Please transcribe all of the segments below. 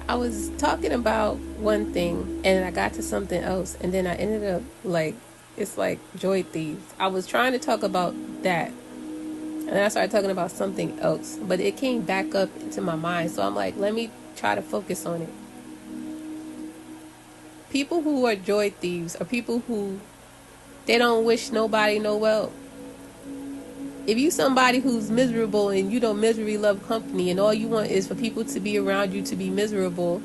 I was talking about one thing and I got to something else, and then I ended up like, it's like joy thieves. I was trying to talk about that, and then I started talking about something else, but it came back up into my mind. So I'm like, let me try to focus on it. People who are joy thieves are people who they don't wish nobody no well. If you somebody who's miserable and you don't misery love company and all you want is for people to be around you to be miserable,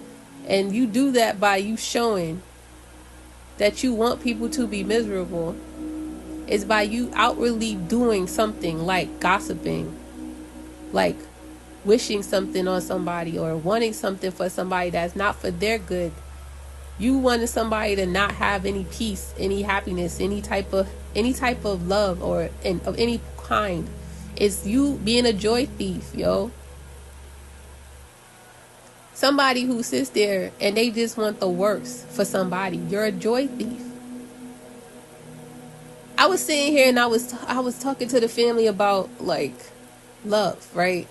and you do that by you showing that you want people to be miserable, is by you outwardly doing something like gossiping, like wishing something on somebody or wanting something for somebody that's not for their good. You wanted somebody to not have any peace, any happiness, any type of love or of any kind. It's you being a joy thief, yo. Somebody who sits there and they just want the worst for somebody. You're a joy thief. I was sitting here and I was talking to the family about like love, right?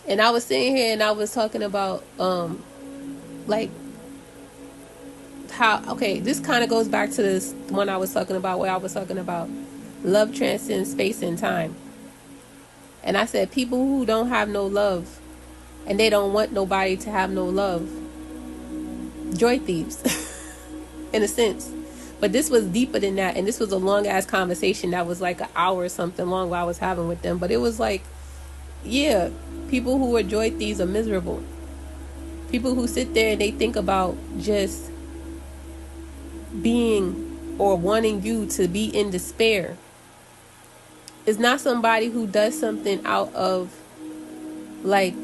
And I was sitting here and I was talking about like how, okay, this kind of goes back to this one I was talking about, where I was talking about love transcends space and time. And I said people who don't have no love and they don't want nobody to have no love, joy thieves in a sense. But this was deeper than that, and this was a long ass conversation that was like an hour or something long while I was having with them. But it was like, yeah, people who are joy thieves are miserable. People who sit there and they think about just being or wanting you to be in despair. It's not somebody who does something out of like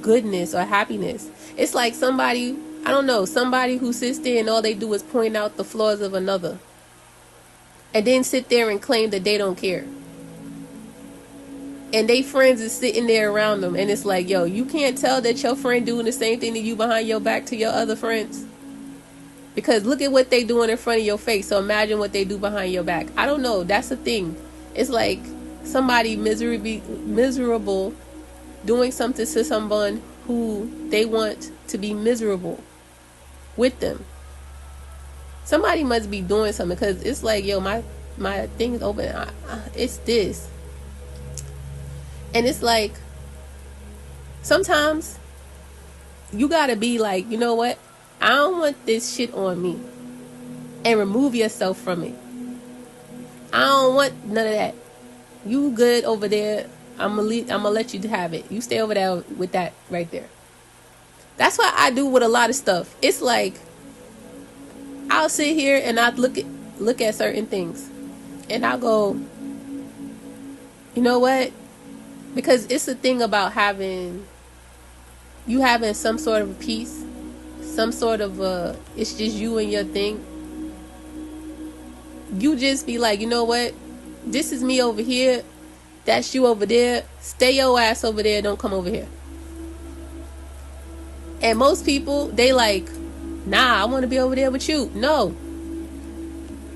goodness or happiness. It's like somebody, I don't know, somebody who sits there and all they do is point out the flaws of another and then sit there and claim that they don't care. And they friends is sitting there around them, and it's like, yo, you can't tell that your friend doing the same thing to you behind your back to your other friends, because look at what they doing in front of your face. So imagine what they do behind your back. I don't know, that's the thing. It's like somebody miserable doing something to someone who they want to be miserable with them. Somebody must be doing something, because it's like, yo, my thing is open. It's this. And it's like, sometimes you gotta be like, you know what? I don't want this shit on me. And remove yourself from it. I don't want none of that. You good over there. I'm gonna let you have it. You stay over there with that right there. That's what I do with a lot of stuff. It's like, I'll sit here and I look at certain things, and I'll go, you know what? Because it's the thing about having some sort of peace, some sort of it's just you and your thing. You just be like, you know what? This is me over here. That's you over there. Stay your ass over there. Don't come over here. And most people, they like, nah, I want to be over there with you. No,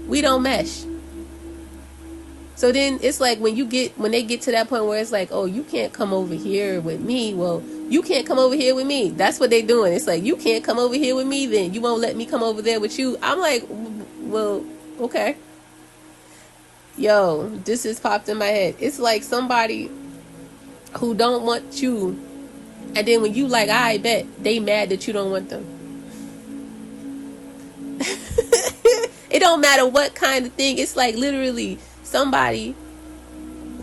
we don't mesh. So then it's like when they get to that point where it's like, oh, you can't come over here with me. Well, you can't come over here with me. That's what they doing. It's like, you can't come over here with me, then you won't let me come over there with you. I'm like, well, okay. Yo, this just popped in my head. It's like somebody who don't want you, and then when you like, I bet, they mad that you don't want them. It don't matter what kind of thing. It's like literally somebody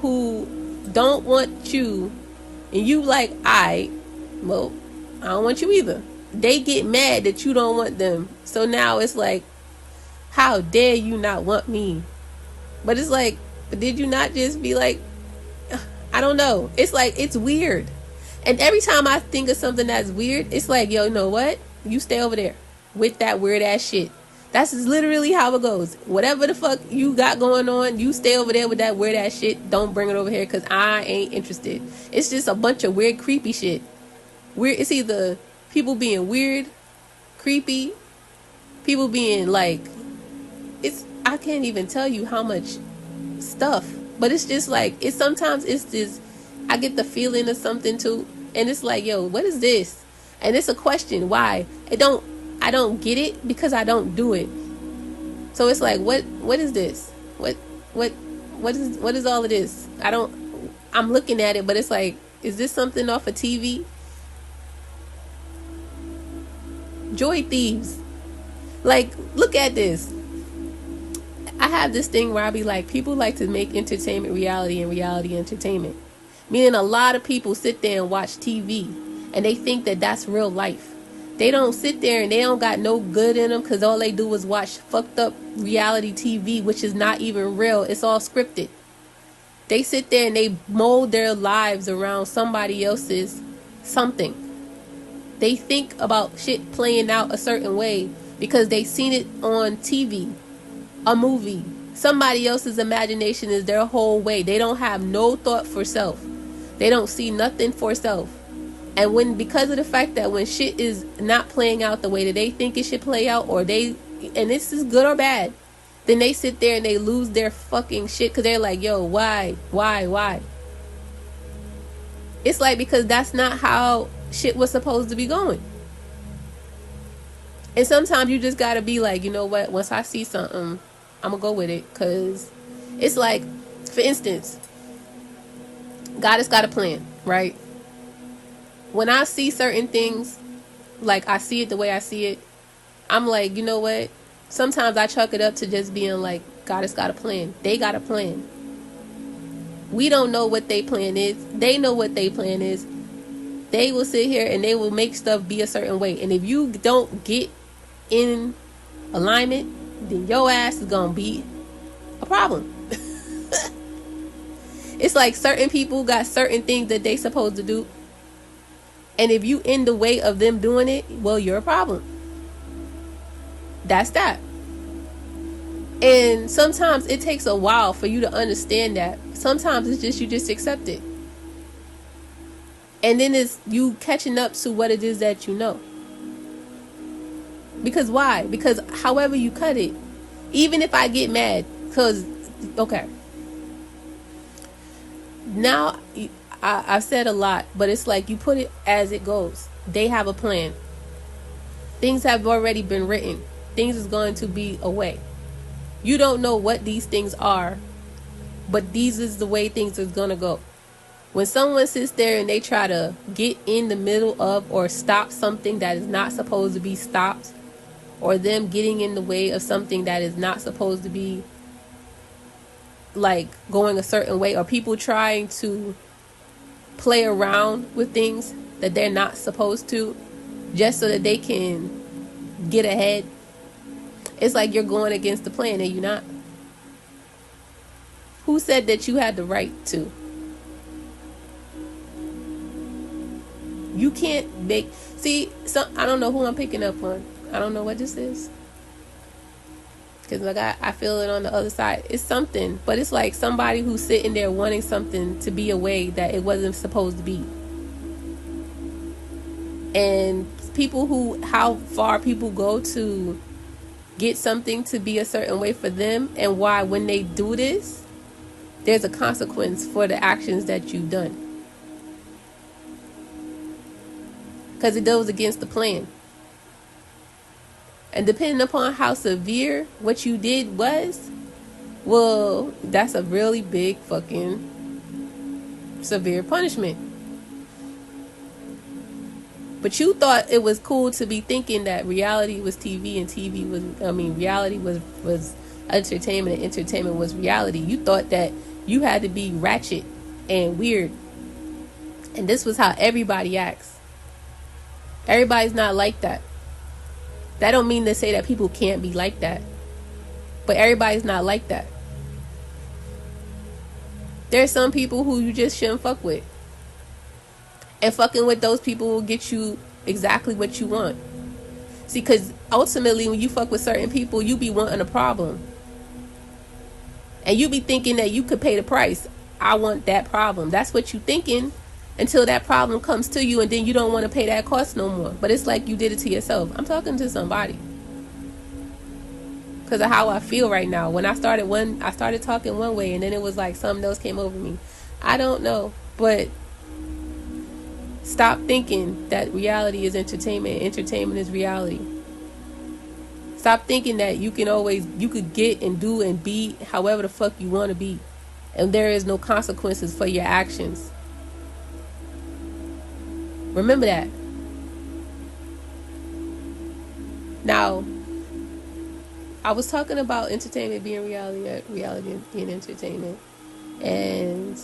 who don't want you, and you like, well, I don't want you either. They get mad that you don't want them. So now it's like, how dare you not want me? But it's like, but did you not just be like, I don't know. It's like, it's weird. And every time I think of something that's weird, it's like, yo, you know what? You stay over there with that weird ass shit. That's just literally how it goes. Whatever the fuck you got going on, you stay over there with that weird ass shit. Don't bring it over here, because I ain't interested. It's just a bunch of weird, creepy shit. Weird. It's either people being weird, creepy, people being like, I can't even tell you how much stuff. But it's just like, sometimes it's just, I get the feeling of something too. And it's like, yo, what is this? And it's a question. Why? I don't get it because I don't do it. So it's like, what is this? What is all of this? I'm looking at it, but it's like, is this something off of TV? Joy Thieves. Like, look at this. I have this thing where I be like, people like to make entertainment reality and reality entertainment. Meaning a lot of people sit there and watch TV and they think that that's real life. They don't sit there and they don't got no good in them because all they do is watch fucked up reality TV, which is not even real. It's all scripted. They sit there and they mold their lives around somebody else's something. They think about shit playing out a certain way because they seen it on TV, a movie. Somebody else's imagination is their whole way. They don't have no thought for self. They don't see nothing for self. And because of the fact that when shit is not playing out the way that they think it should play out, and this is good or bad, then they sit there and they lose their fucking shit because they're like, yo, why? It's like, because that's not how shit was supposed to be going. And sometimes you just gotta be like, you know what, once I see something, I'm gonna go with it. Because it's like, for instance, God has got a plan, right? When I see certain things, like I see it the way I see it, I'm like, you know what, sometimes I chalk it up to just being like, God has got a plan. They got a plan. We don't know what their plan is. They know what their plan is. They will sit here and they will make stuff be a certain way. And if you don't get in alignment, then your ass is gonna be a problem. It's like certain people got certain things that they supposed to do, and if you in the way of them doing it, well, you're a problem. That's that. And sometimes it takes a while for you to understand that. Sometimes it's just, you just accept it. And then it's you catching up to what it is that you know. Because why? Because however you cut it, even if I get mad, because, okay, now I've said a lot, but it's like you put it as it goes. They have a plan. Things have already been written. Things is going to be a way. You don't know what these things are, but these is the way things is going to go. When someone sits there and they try to get in the middle of or stop something that is not supposed to be stopped, or them getting in the way of something that is not supposed to be like going a certain way, or people trying to play around with things that they're not supposed to just so that they can get ahead, it's like you're going against the plan and you're not. Who said that you had the right to? You can't make, see, I don't know who I'm picking up on. I don't know what this is, because like I feel it on the other side. It's something, but it's like somebody who's sitting there wanting something to be a way that it wasn't supposed to be. And people how far people go to get something to be a certain way for them, and why when they do this, there's a consequence for the actions that you've done. Because it goes against the plan. And depending upon how severe what you did was, well, that's a really big fucking severe punishment. But you thought it was cool to be thinking that reality was TV and TV was, reality was entertainment and entertainment was reality. You thought that you had to be ratchet and weird. And this was how everybody acts. Everybody's not like that. That don't mean to say that people can't be like that. But everybody's not like that. There's some people who you just shouldn't fuck with. And fucking with those people will get you exactly what you want. See, because ultimately when you fuck with certain people, you be wanting a problem. And you be thinking that you could pay the price. I want that problem. That's what you thinking until that problem comes to you, and then you don't want to pay that cost no more. But it's like you did it to yourself. I'm talking to somebody. Because of how I feel right now. When I started talking one way, and then it was like something else came over me. I don't know. But Stop thinking that reality is entertainment. Entertainment is reality. Stop thinking that you could get and do and be however the fuck you want to be. And there is no consequences for your actions. Remember that. Now, I was talking about entertainment being reality, reality being entertainment, and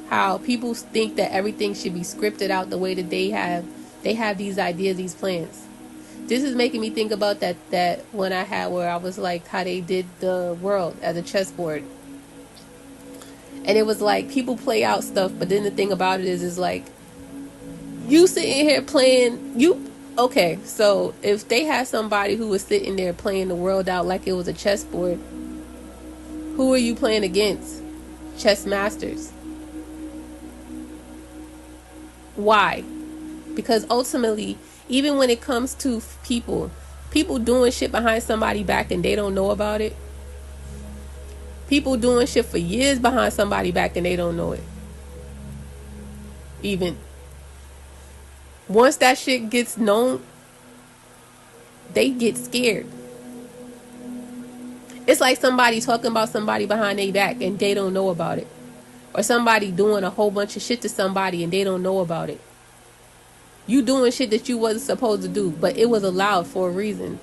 how people think that everything should be scripted out the way that they have these ideas, these plans. This is making me think about that one I had where I was like how they did the world as a chessboard. And it was like people play out stuff, but then the thing about it is like you sitting here playing okay, so if they had somebody who was sitting there playing the world out like it was a chessboard, who are you playing against? Chess masters. Why? Because ultimately, even when it comes to people doing shit behind somebody's back and they don't know about it. People doing shit for years behind somebody's back and they don't know it. Even once that shit gets known, they get scared. It's like somebody talking about somebody behind their back and they don't know about it. Or somebody doing a whole bunch of shit to somebody and they don't know about it. You doing shit that you wasn't supposed to do, but it was allowed for a reason.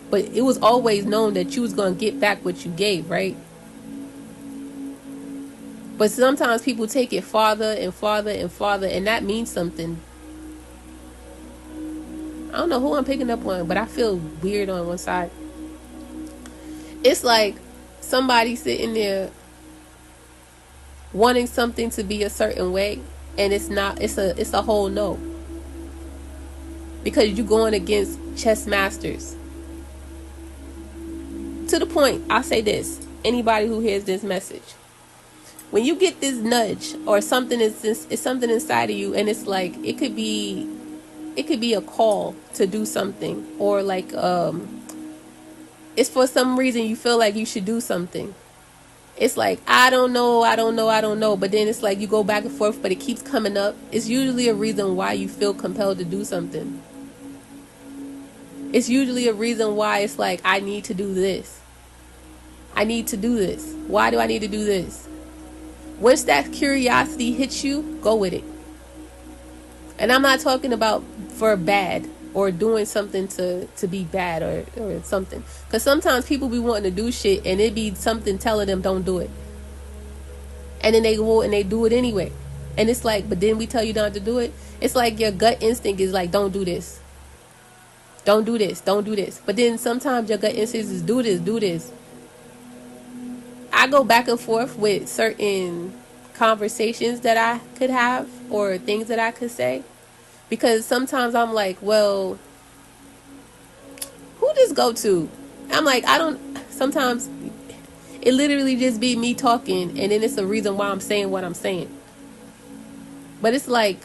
But it was always known that you was going to get back what you gave, right? But sometimes people take it farther and farther and farther, and that means something. I don't know who I'm picking up on, but I feel weird on one side. It's like somebody sitting there wanting something to be a certain way, and it's not. It's a whole no. Because you're going against chess masters. To the point, I'll say this. Anybody who hears this message. When you get this nudge or something is something inside of you, and it's like it could be a call to do something, or like it's for some reason you feel like you should do something. It's like I don't know, but then it's like you go back and forth, but it keeps coming up. It's usually a reason why you feel compelled to do something. It's usually a reason why it's like I need to do this. I need to do this. Why do I need to do this? Once that curiosity hits you, go with it. And I'm not talking about for bad or doing something to be bad or something. Because sometimes people be wanting to do shit and it be something telling them don't do it. And then they go and they do it anyway. And it's like, but then we tell you not to do it. It's like your gut instinct is like, don't do this. Don't do this. Don't do this. But then sometimes your gut instinct is do this, do this. I go back and forth with certain conversations that I could have or things that I could say. Because sometimes I'm like, well, who this go to? I'm like, sometimes it literally just be me talking and then it's a reason why I'm saying what I'm saying. But it's like,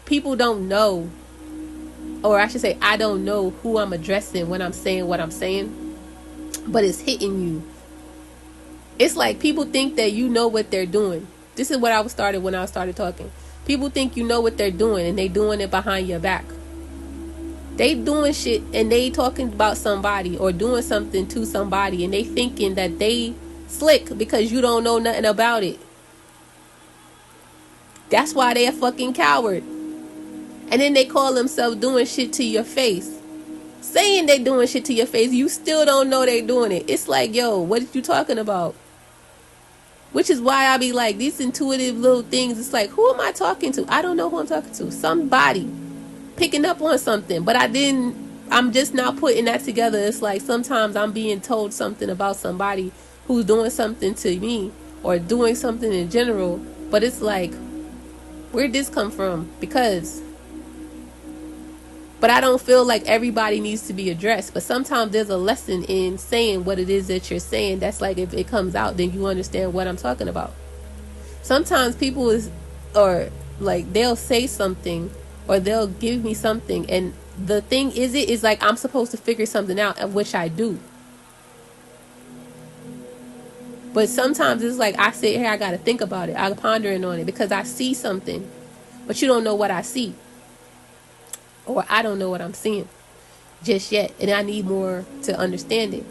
people don't know, or I should say, I don't know who I'm addressing when I'm saying what I'm saying, but it's hitting you. It's like people think that you know what they're doing. This is what I started when I started talking. People think you know what they're doing and they doing it behind your back. They doing shit and they talking about somebody or doing something to somebody and they thinking that they slick because you don't know nothing about it. That's why they a fucking coward. And then they call themselves doing shit to your face. Saying they doing shit to your face, you still don't know they doing it. It's like, yo, what are you talking about? Which is why I be like, these intuitive little things, it's like, who am I talking to? I don't know who I'm talking to. Somebody picking up on something. But I'm just now putting that together. It's like sometimes I'm being told something about somebody who's doing something to me or doing something in general. But it's like, where'd this come from? But I don't feel like everybody needs to be addressed. But sometimes there's a lesson in saying what it is that you're saying. That's like if it comes out, then you understand what I'm talking about. Sometimes people they'll say something or they'll give me something. And the thing is like I'm supposed to figure something out, of which I do. But sometimes it's like I sit here, I got to think about it. I'm pondering on it because I see something. But you don't know what I see. Or I don't know what I'm seeing just yet. And I need more to understand it.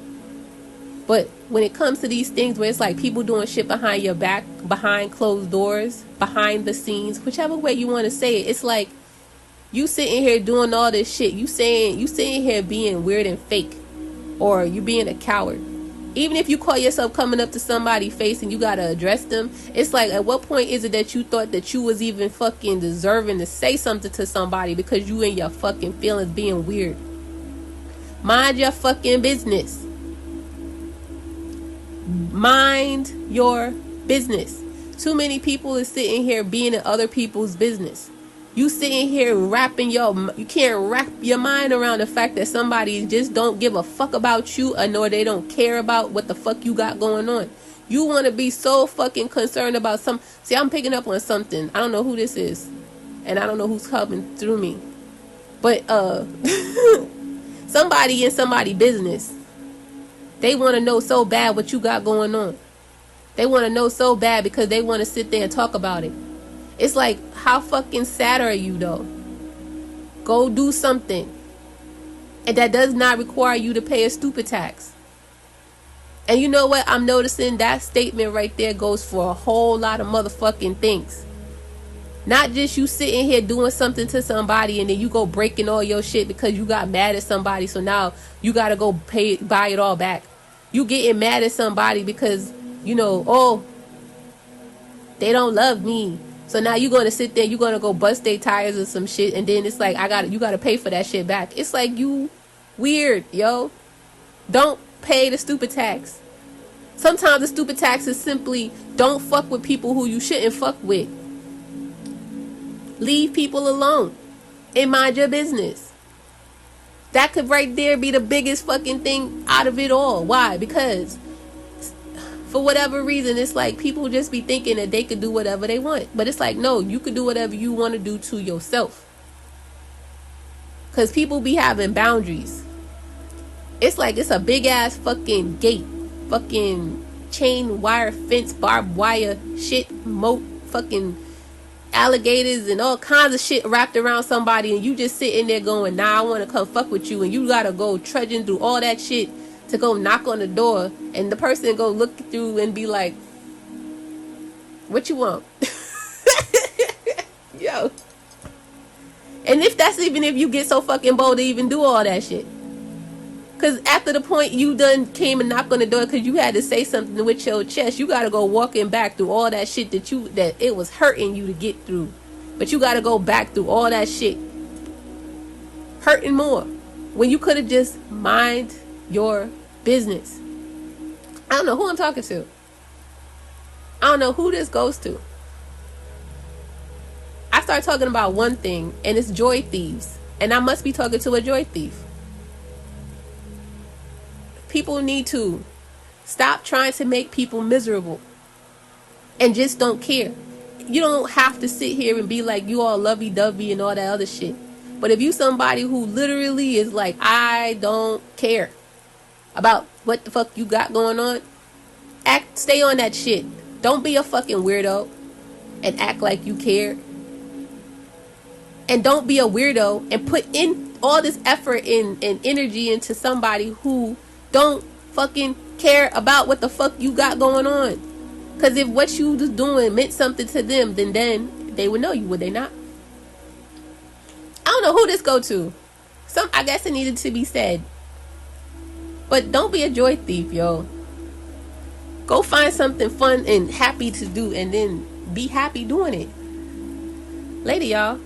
But when it comes to these things where it's like people doing shit behind your back, behind closed doors, behind the scenes, whichever way you want to say it, it's like you sitting here doing all this shit. You sitting here being weird and fake, or you being a coward. Even if you call yourself coming up to somebody's face and you gotta address them, it's like, at what point is it that you thought that you was even fucking deserving to say something to somebody because you in your fucking feelings being weird? Mind your fucking business. Mind your business. Too many people is sitting here being in other people's business. You sitting here you can't wrap your mind around the fact that somebody just don't give a fuck about you, or nor they don't care about what the fuck you got going on. You want to be so fucking concerned about see, I'm picking up on something. I don't know who this is, and I don't know who's coming through me, but somebody in somebody's business. They want to know so bad what you got going on. They want to know so bad because they want to sit there and talk about it. It's like, how fucking sad are you though? Go do something. And that does not require you to pay a stupid tax. And you know what? I'm noticing that statement right there goes for a whole lot of motherfucking things. Not just you sitting here doing something to somebody and then you go breaking all your shit because you got mad at somebody, so now you gotta go buy it all back. You getting mad at somebody because, oh, they don't love me. So now you're going to sit there, you're going to go bust their tires or some shit, and then it's like, you got to pay for that shit back. It's like, you weird, yo. Don't pay the stupid tax. Sometimes the stupid tax is simply, don't fuck with people who you shouldn't fuck with. Leave people alone and mind your business. That could right there be the biggest fucking thing out of it all. Why? Because for whatever reason, it's like people just be thinking that they could do whatever they want. But it's like, no, you could do whatever you want to do to yourself. Because people be having boundaries. It's like it's a big ass fucking gate. Fucking chain wire fence, barbed wire shit, moat, fucking alligators and all kinds of shit wrapped around somebody, and you just sitting there going, nah, I want to come fuck with you, and you gotta go trudging through all that shit to go knock on the door, and the person go look through and be like, what you want? Yo. And even if you get so fucking bold to even do all that shit. Because after the point you done came and knocked on the door because you had to say something with your chest, you got to go walking back through all that shit that it was hurting you to get through. But you got to go back through all that shit. Hurting more. When you could have just mind your business. I don't know who I'm talking to. I don't know who this goes to. I start talking about one thing, and it's joy thieves. And I must be talking to a joy thief. People need to stop trying to make people miserable and just don't care. You don't have to sit here and be like you all lovey-dovey and all that other shit. But if you somebody who literally is like, I don't care about what the fuck you got going on, stay on that shit. Don't be a fucking weirdo and act like you care. And don't be a weirdo and put in all this effort and energy into somebody who don't fucking care about what the fuck you got going on. Because if what you was doing meant something to them, then they would know you, would they not? I don't know who this go to. I guess it needed to be said. But don't be a joy thief, yo. Go find something fun and happy to do, and then be happy doing it. Later, y'all.